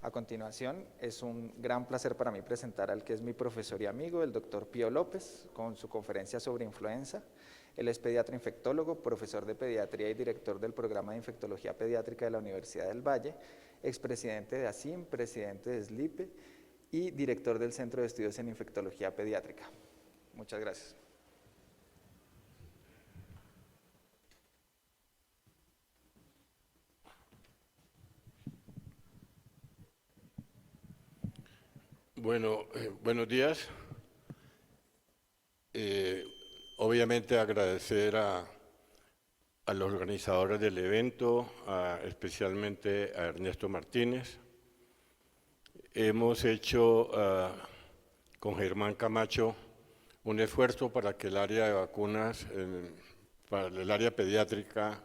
A continuación, es un gran placer para mí presentar al que es mi profesor y amigo, el doctor Pío López, con su conferencia sobre influenza. Él es pediatra infectólogo, profesor de pediatría y director del programa de infectología pediátrica de la Universidad del Valle, expresidente de ASIM, presidente de SLIPE y director del Centro de Estudios en Infectología Pediátrica. Muchas gracias. Bueno, buenos días. Obviamente agradecer a los organizadores del evento, especialmente a Ernesto Martínez. Hemos hecho con Germán Camacho un esfuerzo para que el área de vacunas, para el área pediátrica,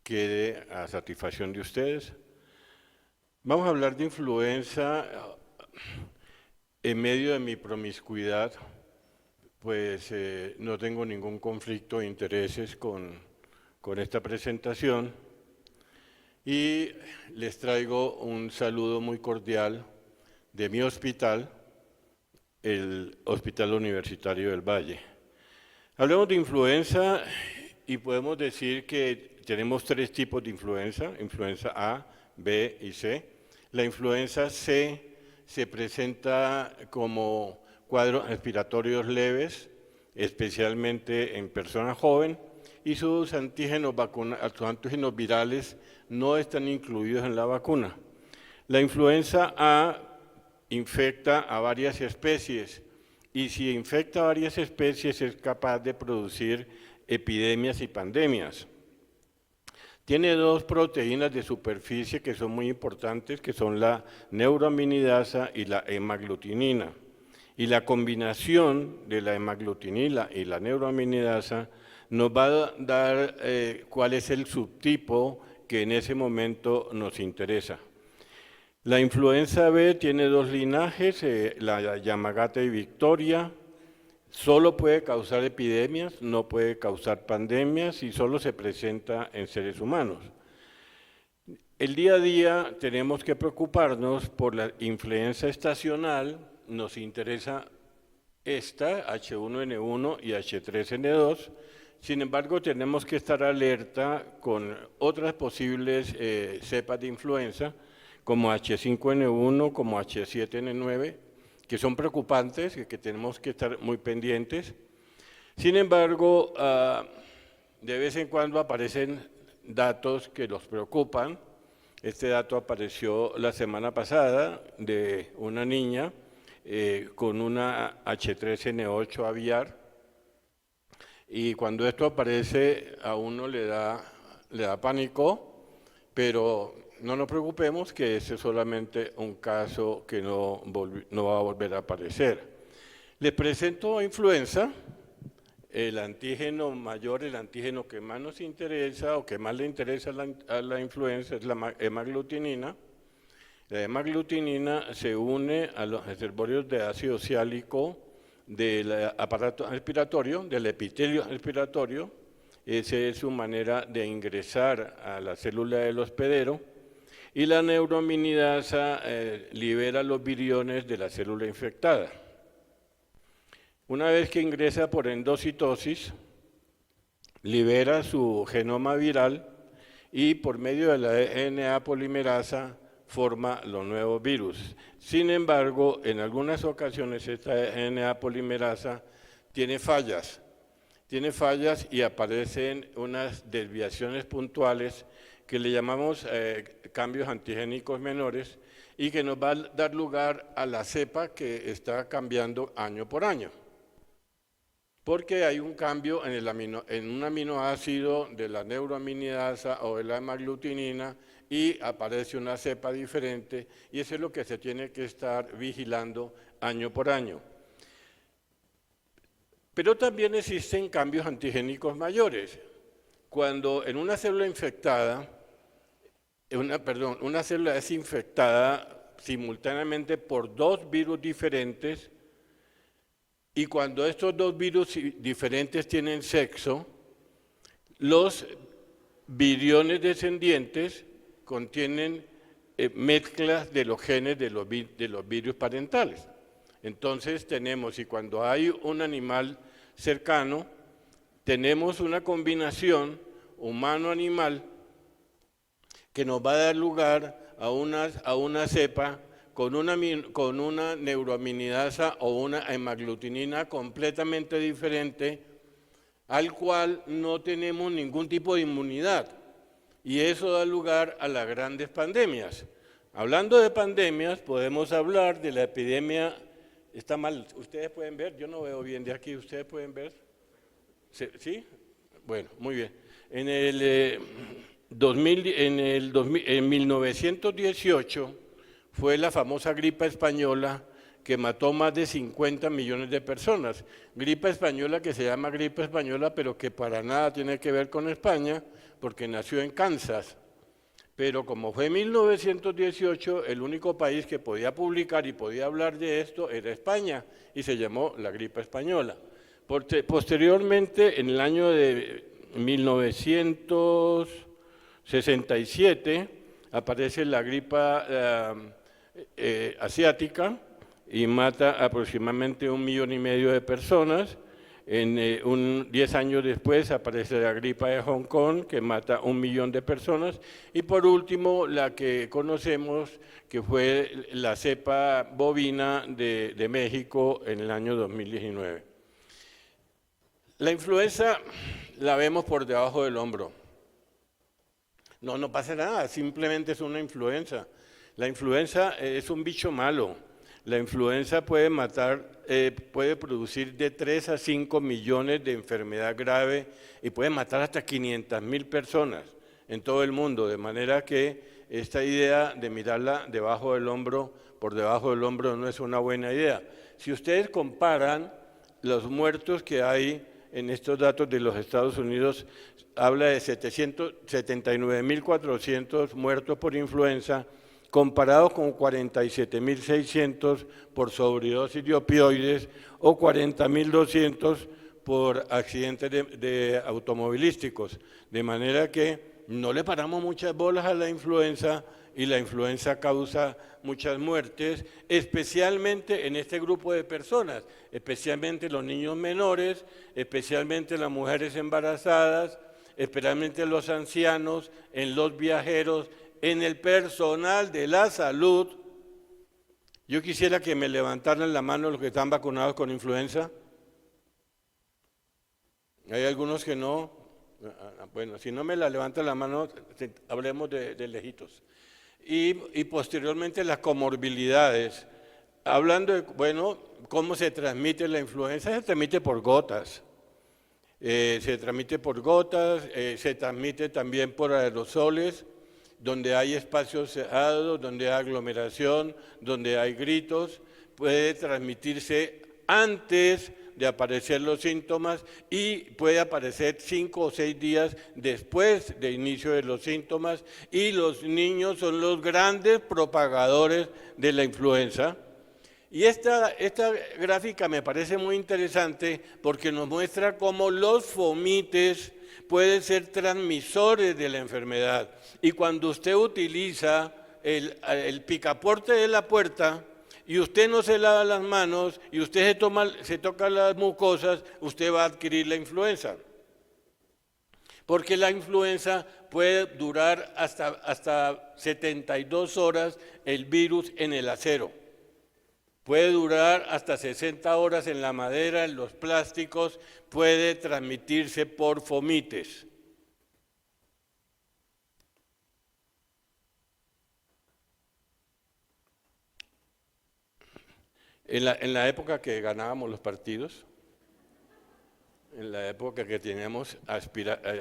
quede a satisfacción de ustedes. Vamos a hablar de influenza. En medio de mi promiscuidad, pues no tengo ningún conflicto de intereses con esta presentación y les traigo un saludo muy cordial de mi hospital, el Hospital Universitario del Valle. Hablemos de influenza y podemos decir que tenemos tres tipos de influenza: influenza A, B y C. La influenza C se presenta como cuadros respiratorios leves, especialmente en personas jóvenes, y sus antígenos virales no están incluidos en la vacuna. La influenza A infecta a varias especies, y si infecta a varias especies es capaz de producir epidemias y pandemias. Tiene dos proteínas de superficie que son muy importantes, que son la neuroaminidasa y la hemaglutinina. Y la combinación de la hemaglutinina y la neuroaminidasa nos va a dar cuál es el subtipo que en ese momento nos interesa. La influenza B tiene dos linajes, la Yamagata y Victoria. Solo puede causar epidemias, no puede causar pandemias y solo se presenta en seres humanos. El día a día tenemos que preocuparnos por la influenza estacional. Nos interesa esta, H1N1 y H3N2. Sin embargo, tenemos que estar alerta con otras posibles cepas de influenza, como H5N1, como H7N9, que son preocupantes y que tenemos que estar muy pendientes. Sin embargo, de vez en cuando aparecen datos que nos preocupan. Este dato apareció la semana pasada de una niña con una H3N8 aviar, y cuando esto aparece a uno le da pánico, pero no nos preocupemos, que ese es solamente un caso que no va a volver a aparecer. Les presento influenza. El antígeno mayor, el antígeno que más nos interesa o que más le interesa a la influenza es la hemaglutinina. La hemaglutinina se une a los reservorios de ácido ciálico del aparato respiratorio, del epitelio respiratorio. Esa es su manera de ingresar a la célula del hospedero. Y la neuroaminidasa libera los viriones de la célula infectada. Una vez que ingresa por endocitosis, libera su genoma viral y por medio de la DNA polimerasa forma los nuevos virus. Sin embargo, en algunas ocasiones esta DNA polimerasa tiene fallas y aparecen unas desviaciones puntuales que le llamamos cambios antigénicos menores, y que nos va a dar lugar a la cepa que está cambiando año por año. Porque hay un cambio en un aminoácido de la neuroaminidasa o de la hemaglutinina y aparece una cepa diferente, y eso es lo que se tiene que estar vigilando año por año. Pero también existen cambios antigénicos mayores. Cuando en una célula infectada, una célula es infectada simultáneamente por dos virus diferentes, y cuando estos dos virus diferentes tienen sexo, los viriones descendientes contienen mezclas de los genes de los virus parentales. Entonces tenemos, y cuando hay un animal cercano, tenemos una combinación humano-animal que nos va a dar lugar a una cepa con una neuroaminidasa o una hemaglutinina completamente diferente, al cual no tenemos ningún tipo de inmunidad. Y eso da lugar a las grandes pandemias. Hablando de pandemias, podemos hablar de la epidemia. Está mal, ¿ustedes pueden ver? Yo no veo bien de aquí, ¿ustedes pueden ver? ¿Sí? Bueno, muy bien. En 1918 fue la famosa gripe española que mató más de 50 millones de personas. Gripe española que se llama gripe española, pero que para nada tiene que ver con España, porque nació en Kansas. Pero como fue en 1918, el único país que podía publicar y podía hablar de esto era España, y se llamó la gripe española. Posteriormente, en el año de 1967, aparece la gripe asiática y mata aproximadamente 1,5 millones de personas. 10 años después aparece la gripe de Hong Kong, que mata 1 millón de personas. Y por último, la que conocemos, que fue la cepa bovina de México en el año 2019. La influenza la vemos por debajo del hombro. No pasa nada, simplemente es una influenza. La influenza es un bicho malo. La influenza puede matar, puede producir de 3 a 5 millones de enfermedad grave y puede matar hasta 500,000 personas en todo el mundo, de manera que esta idea de mirarla debajo del hombro, por debajo del hombro, no es una buena idea. Si ustedes comparan los muertos que hay en estos datos de los Estados Unidos, habla de 79.400 muertos por influenza, comparados con 47.600 por sobredosis de opioides o 40.200 por accidentes de automovilísticos. De manera que no le paramos muchas bolas a la influenza, y la influenza causa muchas muertes, especialmente en este grupo de personas, especialmente los niños menores, especialmente las mujeres embarazadas, especialmente los ancianos, en los viajeros, en el personal de la salud. Yo quisiera que me levantaran la mano los que están vacunados con influenza. Hay algunos que no. Bueno, si no me la levantan la mano, hablemos de lejitos. Y posteriormente las comorbilidades. Hablando de, bueno, ¿cómo se transmite la influenza? Se transmite por gotas. Se transmite también por aerosoles, donde hay espacios cerrados, donde hay aglomeración, donde hay gritos. Puede transmitirse antes de aparecer los síntomas y puede aparecer 5 o 6 días después del inicio de los síntomas, y los niños son los grandes propagadores de la influenza. Y esta gráfica me parece muy interesante porque nos muestra cómo los fomites pueden ser transmisores de la enfermedad. Y cuando usted utiliza el picaporte de la puerta y usted no se lava las manos y usted se toca las mucosas, usted va a adquirir la influenza. Porque la influenza puede durar hasta 72 horas el virus en el acero. Puede durar hasta 60 horas en la madera, en los plásticos, puede transmitirse por fomites. En la época que ganábamos los partidos, en la época que teníamos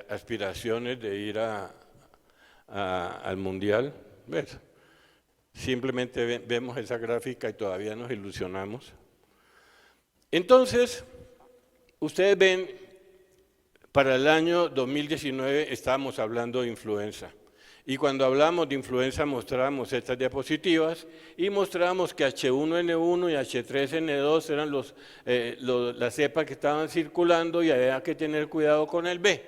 aspiraciones de ir al Mundial, ¿ves? Simplemente vemos esa gráfica y todavía nos ilusionamos. Entonces, ustedes ven, para el año 2019 estábamos hablando de influenza. Y cuando hablamos de influenza mostramos estas diapositivas y mostramos que H1N1 y H3N2 eran las cepas que estaban circulando y había que tener cuidado con el B.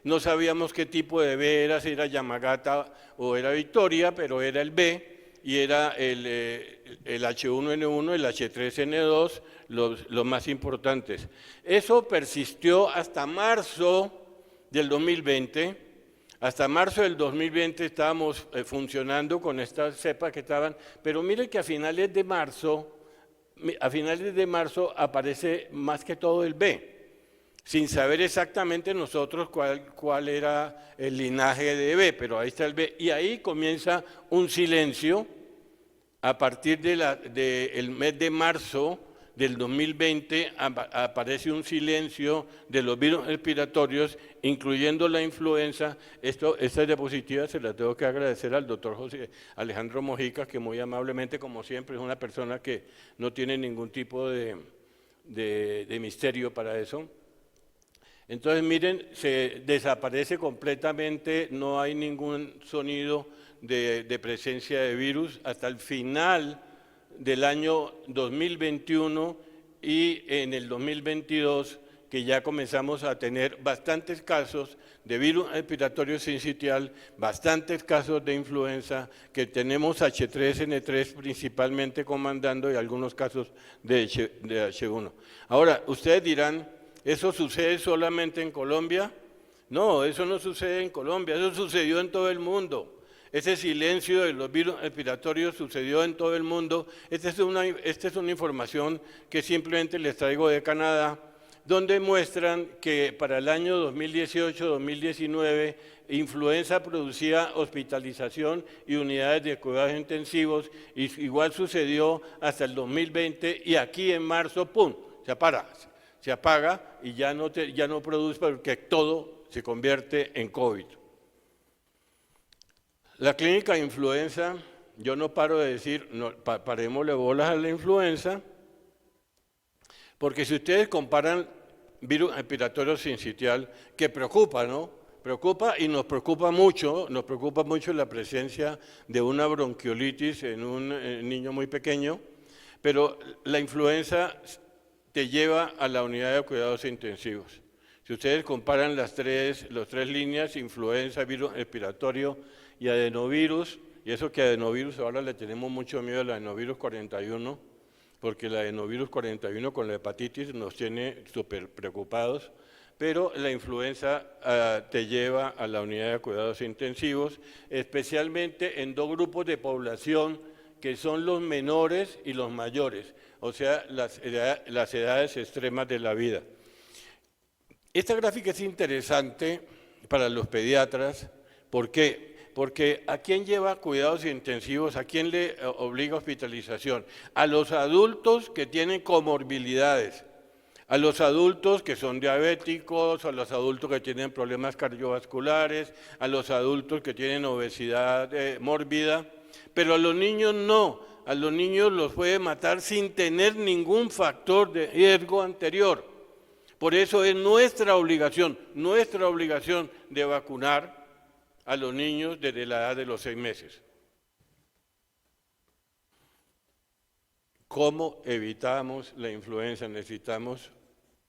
No sabíamos qué tipo de B era, si era Yamagata o era Victoria, pero era el B. y era el H1N1, el H3N2, los más importantes. Eso persistió hasta marzo del 2020. Hasta marzo del 2020 estábamos funcionando con estas cepas que estaban, pero mire que a finales de marzo aparece más que todo el B, sin saber exactamente nosotros cuál era el linaje de B, pero ahí está el B. Y ahí comienza un silencio a partir del mes de marzo del 2020, aparece un silencio de los virus respiratorios, incluyendo la influenza. Esta diapositiva se la tengo que agradecer al doctor José Alejandro Mojica, que muy amablemente, como siempre, es una persona que no tiene ningún tipo de misterio para eso. Entonces, miren, se desaparece completamente, no hay ningún sonido de presencia de virus hasta el final del año 2021 y en el 2022, que ya comenzamos a tener bastantes casos de virus respiratorio sincitial, bastantes casos de influenza, que tenemos H3N3 principalmente comandando y algunos casos de H1. Ahora, ustedes dirán, ¿eso sucede solamente en Colombia? No, eso no sucede en Colombia, eso sucedió en todo el mundo. Ese silencio de los virus respiratorios sucedió en todo el mundo. Esta es una información que simplemente les traigo de Canadá, donde muestran que para el año 2018-2019 influenza producía hospitalización y unidades de cuidados intensivos, y igual sucedió hasta el 2020, y aquí en marzo, ¡pum!, se apaga y ya no produce, porque todo se convierte en COVID. La clínica de influenza, yo no paro de decir, parémosle bolas a la influenza, porque si ustedes comparan virus respiratorio sincitial, que preocupa, ¿no? Preocupa y nos preocupa mucho la presencia de una bronquiolitis en un niño muy pequeño, pero la influenza te lleva a la unidad de cuidados intensivos. Si ustedes comparan las tres líneas, influenza, virus respiratorio y adenovirus, y eso que adenovirus ahora le tenemos mucho miedo al adenovirus 41, porque el adenovirus 41 con la hepatitis nos tiene súper preocupados, pero la influenza te lleva a la unidad de cuidados intensivos, especialmente en dos grupos de población que son los menores y los mayores, o sea, las edades extremas de la vida. Esta gráfica es interesante para los pediatras. ¿Por qué? Porque ¿a quién lleva cuidados intensivos? ¿A quién le obliga hospitalización? A los adultos que tienen comorbilidades, a los adultos que son diabéticos, a los adultos que tienen problemas cardiovasculares, a los adultos que tienen obesidad mórbida, pero a los niños no. A los niños los puede matar sin tener ningún factor de riesgo anterior. Por eso es nuestra obligación de vacunar a los niños desde la edad de los 6 meses. ¿Cómo evitamos la influenza? Necesitamos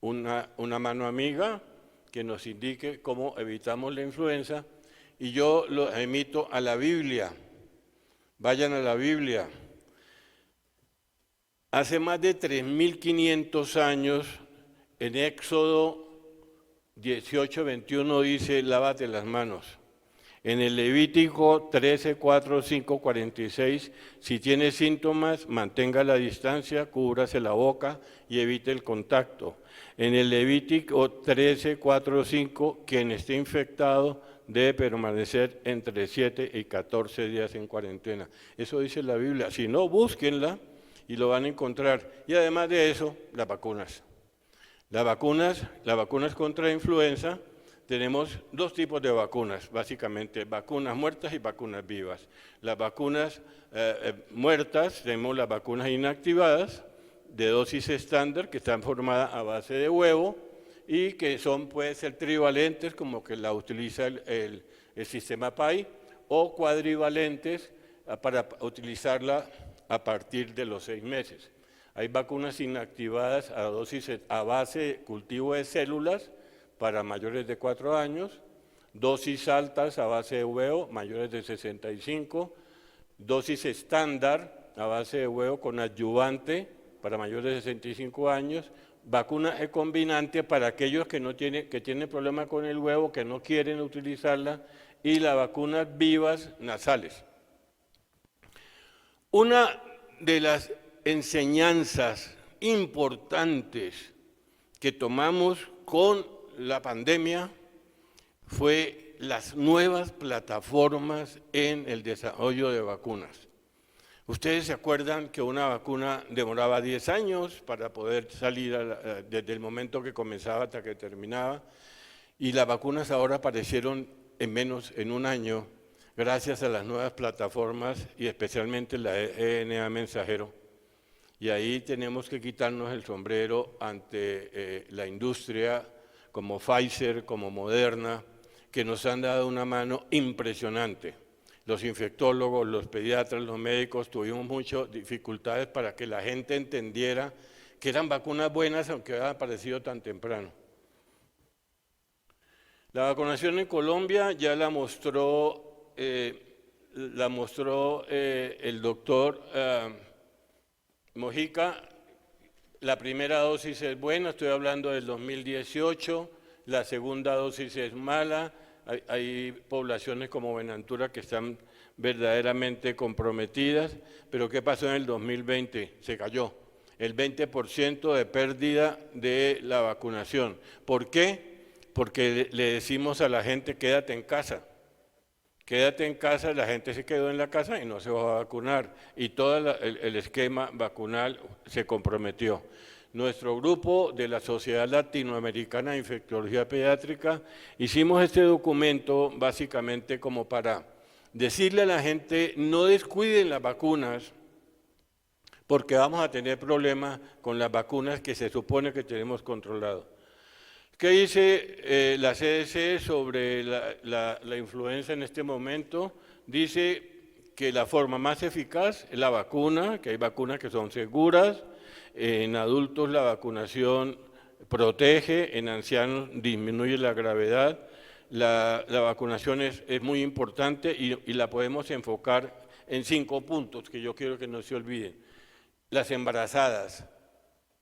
una mano amiga que nos indique cómo evitamos la influenza, y yo lo remito a la Biblia. Vayan a la Biblia. Hace más de 3.500 años, en Éxodo 18:21 dice, lávate las manos. En el Levítico 13, 4, 5, 46, si tiene síntomas, mantenga la distancia, cúbrase la boca y evite el contacto. En el Levítico 13, 4, 5, quien esté infectado debe permanecer entre 7 y 14 días en cuarentena. Eso dice la Biblia. Si no, búsquenla y lo van a encontrar. Y además de eso, las vacunas. Las vacunas contra influenza. Tenemos dos tipos de vacunas, básicamente, vacunas muertas y vacunas vivas. Las vacunas muertas, tenemos las vacunas inactivadas, de dosis estándar, que están formadas a base de huevo y que pueden ser trivalentes, como que la utiliza el sistema PAI, o cuadrivalentes para utilizarla a partir de los 6 meses. Hay vacunas inactivadas a base de cultivo de células, para mayores de 4 años, dosis altas a base de huevo, mayores de 65, dosis estándar a base de huevo con adyuvante para mayores de 65 años, vacuna recombinante para aquellos que tienen problemas con el huevo, que no quieren utilizarla, y las vacunas vivas nasales. Una de las enseñanzas importantes que tomamos con la pandemia fue las nuevas plataformas en el desarrollo de vacunas. Ustedes se acuerdan que una vacuna demoraba 10 años para poder salir desde el momento que comenzaba hasta que terminaba, y las vacunas ahora aparecieron en un año, gracias a las nuevas plataformas y especialmente la RNA mensajero. Y ahí tenemos que quitarnos el sombrero ante la industria como Pfizer, como Moderna, que nos han dado una mano impresionante. Los infectólogos, los pediatras, los médicos tuvimos muchas dificultades para que la gente entendiera que eran vacunas buenas, aunque hayan aparecido tan temprano. La vacunación en Colombia ya la mostró el doctor Mojica. La primera dosis es buena, estoy hablando del 2018, la segunda dosis es mala. Hay poblaciones como Buenaventura que están verdaderamente comprometidas, pero ¿qué pasó en el 2020? Se cayó el 20% de pérdida de la vacunación. ¿Por qué? Porque le decimos a la gente, quédate en casa. Quédate en casa, la gente se quedó en la casa y no se va a vacunar. Y todo el esquema vacunal se comprometió. Nuestro grupo de la Sociedad Latinoamericana de Infectología Pediátrica hicimos este documento básicamente como para decirle a la gente, no descuiden las vacunas, porque vamos a tener problemas con las vacunas que se supone que tenemos controlado. ¿Qué dice la CDC sobre la influenza en este momento? Dice que la forma más eficaz es la vacuna, que hay vacunas que son seguras. En adultos la vacunación protege, en ancianos disminuye la gravedad. La vacunación es muy importante y la podemos enfocar en 5 puntos que yo quiero que no se olviden. Las embarazadas,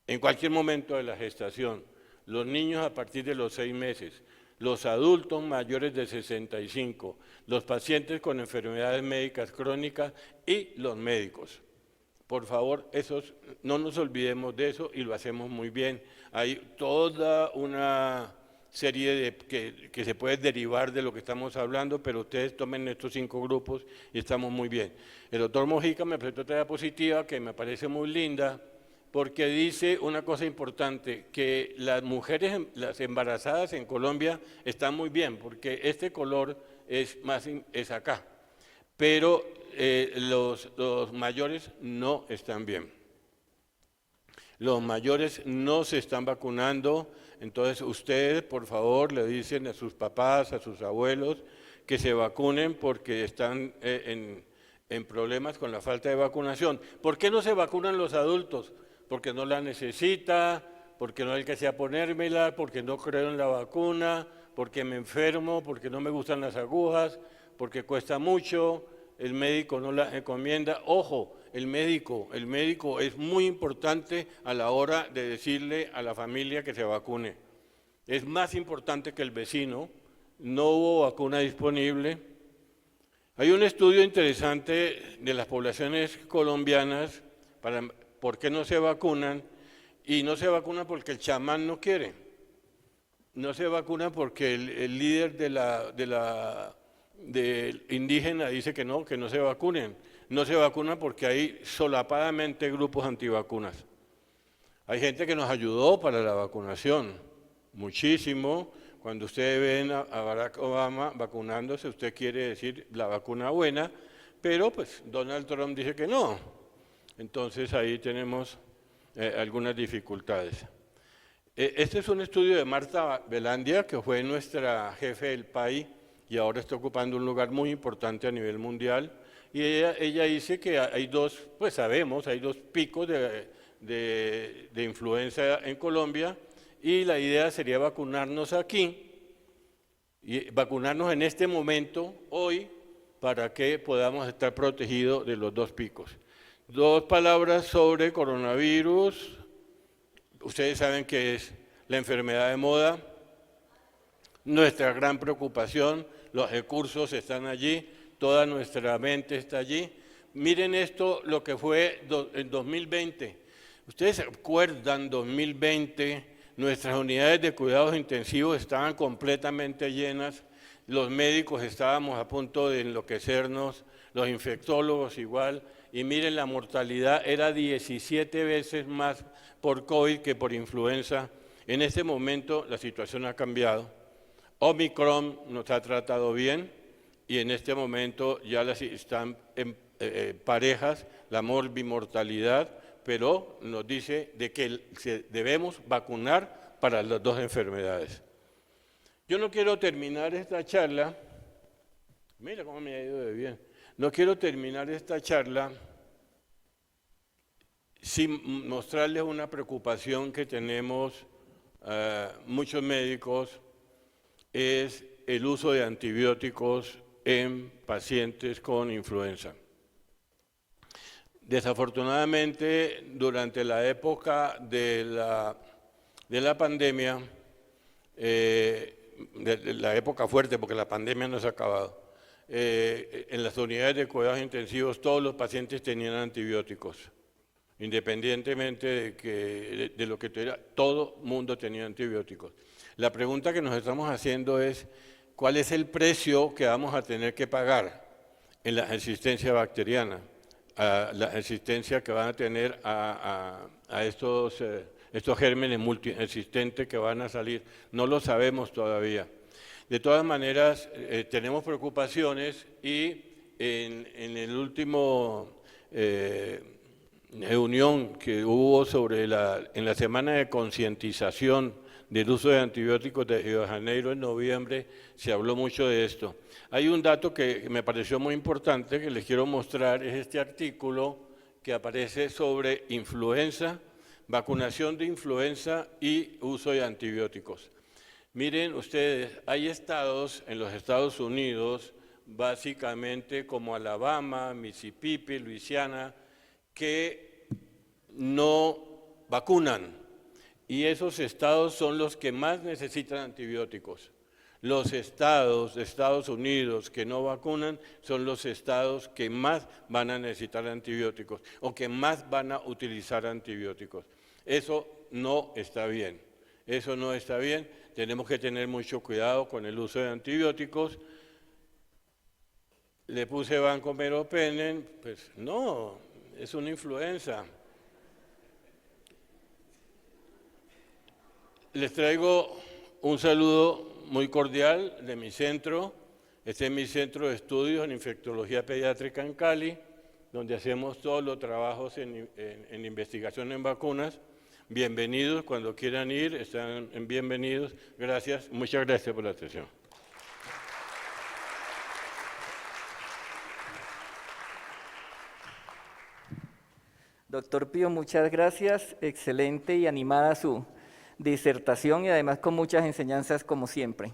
en cualquier momento de la gestación, los niños a partir de los 6 meses, los adultos mayores de 65, los pacientes con enfermedades médicas crónicas y los médicos. Por favor, no nos olvidemos de eso y lo hacemos muy bien. Hay toda una serie que se puede derivar de lo que estamos hablando, pero ustedes tomen estos 5 grupos y estamos muy bien. El doctor Mojica me presentó otra diapositiva que me parece muy linda, porque dice una cosa importante, que las mujeres, las embarazadas en Colombia están muy bien, porque este color es acá, pero los mayores no están bien. Los mayores no se están vacunando, entonces ustedes, por favor, le dicen a sus papás, a sus abuelos, que se vacunen porque están en problemas con la falta de vacunación. ¿Por qué no se vacunan los adultos? Porque no la necesita, porque no alcancé a ponérmela, porque no creo en la vacuna, porque me enfermo, porque no me gustan las agujas, porque cuesta mucho, el médico no la recomienda. Ojo, el médico es muy importante a la hora de decirle a la familia que se vacune. Es más importante que el vecino, no hubo vacuna disponible. Hay un estudio interesante de las poblaciones colombianas para por qué no se vacunan, y no se vacunan porque el chamán no quiere. No se vacuna porque el líder del indígena dice que no se vacunen. No se vacunan porque hay solapadamente grupos antivacunas. Hay gente que nos ayudó para la vacunación, muchísimo. Cuando ustedes ven a Barack Obama vacunándose, usted quiere decir la vacuna buena, pero pues Donald Trump dice que no. Entonces ahí tenemos algunas dificultades. Este es un estudio de Marta Velandia, que fue nuestra jefe del PAI y ahora está ocupando un lugar muy importante a nivel mundial. Y ella dice que hay dos picos de influenza en Colombia, y la idea sería vacunarnos aquí, y vacunarnos en este momento, hoy, para que podamos estar protegidos de los dos picos. Dos palabras sobre coronavirus. Ustedes saben que es la enfermedad de moda. Nuestra gran preocupación, los recursos están allí, toda nuestra mente está allí. Miren esto, lo que fue en 2020. ¿Ustedes se acuerdan, 2020, nuestras unidades de cuidados intensivos estaban completamente llenas, los médicos estábamos a punto de enloquecernos, los infectólogos igual, y miren, la mortalidad era 17 veces más por COVID que por influenza. En este momento la situación ha cambiado. Omicron nos ha tratado bien y en este momento ya están parejas la morbimortalidad, pero nos dice de que debemos vacunar para las dos enfermedades. Yo no quiero terminar esta charla, mira cómo me ha ido de bien, no quiero terminar esta charla sin mostrarles una preocupación que tenemos muchos médicos, es el uso de antibióticos en pacientes con influenza. Desafortunadamente, durante la época de la pandemia, de la época fuerte, porque la pandemia no se ha acabado, en las unidades de cuidados intensivos todos los pacientes tenían antibióticos, independientemente de lo que tuviera, todo mundo tenía antibióticos. La pregunta que nos estamos haciendo es, ¿cuál es el precio que vamos a tener que pagar en la resistencia bacteriana? A la resistencia que van a tener a estos gérmenes multiresistentes que van a salir. No lo sabemos todavía. De todas maneras, tenemos preocupaciones y en el último reunión que hubo en la semana de concientización del uso de antibióticos de Río de Janeiro en noviembre, se habló mucho de esto. Hay un dato que me pareció muy importante que les quiero mostrar, es este artículo que aparece sobre influenza, vacunación de influenza y uso de antibióticos. Miren ustedes, hay estados en los Estados Unidos, básicamente como Alabama, Mississippi, Luisiana, que no vacunan. Y esos estados son los que más necesitan antibióticos. Los estados de Estados Unidos que no vacunan son los estados que más van a necesitar antibióticos o que más van a utilizar antibióticos. Eso no está bien. Eso no está bien. Tenemos que tener mucho cuidado con el uso de antibióticos. Le puse Vancomycin, pues no, es una influenza. Les traigo un saludo muy cordial de mi centro. Este es mi centro de estudios en infectología pediátrica en Cali, donde hacemos todos los trabajos en investigación en vacunas. Bienvenidos, cuando quieran ir, están bienvenidos. Gracias, muchas gracias por la atención. Doctor Pío, muchas gracias. Excelente y animada su disertación y además con muchas enseñanzas como siempre.